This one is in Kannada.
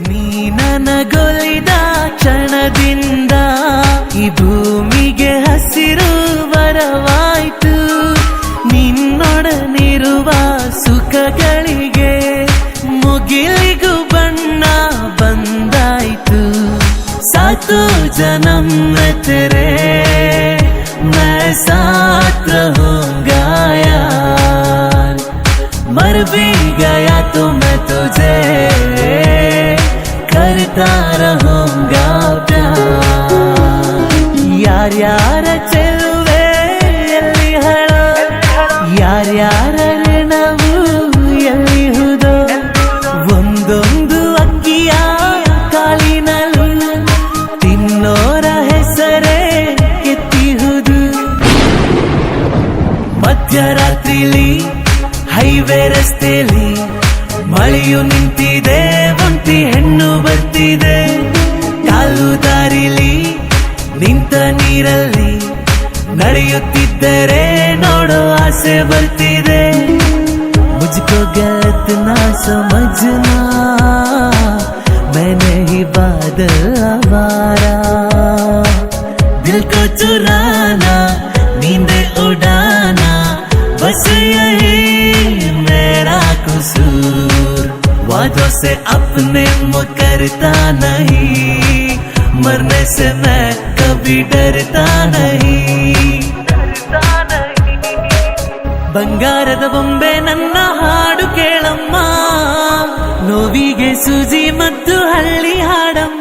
ನೀ ನನಗೊಲಿದ ಕ್ಷಣದಿಂದ ಈ ಭೂಮಿಗೆ ಹಸಿರು ವರವಾಯ್ತು. ನಿನ್ನೊಡನಿರುವ ಸುಖಗಳಿಗೆ ಮುಗಿಲಿಗೂ ಬಣ್ಣ ಬಂದಾಯ್ತು. सातों जन्म में तेरे मैं साथ रहूंगा यार. मर भी गया तो मैं तुझे करता रहूंगा प्यार. यार यार ಚೆಲುವೆ ಎಲ್ಲಿ ಹಳೋ, ಯಾರ್ಯಾರ ಋಣವು ಎಲ್ಲಿಹುದೋ, ಒಂದೊಂದು ಅಕ್ಕಿಯ ಕಾಳಿನಲ್ಲೂ ತಿನ್ನೋರ ಹೆಸರೇ ಎತ್ತಿಹುದು. ಮಧ್ಯರಾತ್ರಿಲಿ ಹೈವೇ ರಸ್ತೆಯಲ್ಲಿ ಮಳೆಯು ನಿಂತಿದೆ, ಒಂಟಿ ಹೆಣ್ಣು ಬರ್ತಿದೆ. ಕಾಲು ದಾರಿಲಿ ನಿಂತ ನೀರಲ್ಲಿ ನಡೆಯುತ್ತಿದ್ದರೆ ನೋಡೋ ಆಸೆ ಬರ್ತಿದೆ. ಮುಜ್ಕೋ ಗಲತ್ ನಾ ಸಮझना, मैंने ही बादल आवारा. दिल को चुराना, नींद उड़ाना, बस यही मेरा कसूर. वादों से अपने मुकरता नहीं, मरने से मैं कभी डरता नहीं. ಬಂಗಾರದ ಬೊಂಬೆ ನನ್ನ ಹಾಡು ಕೇಳಮ್ಮ, ನೋವಿಗೆ ಸೂಜಿ ಮತ್ತು ಹಳ್ಳಿ ಹಾಡಮ್ಮ.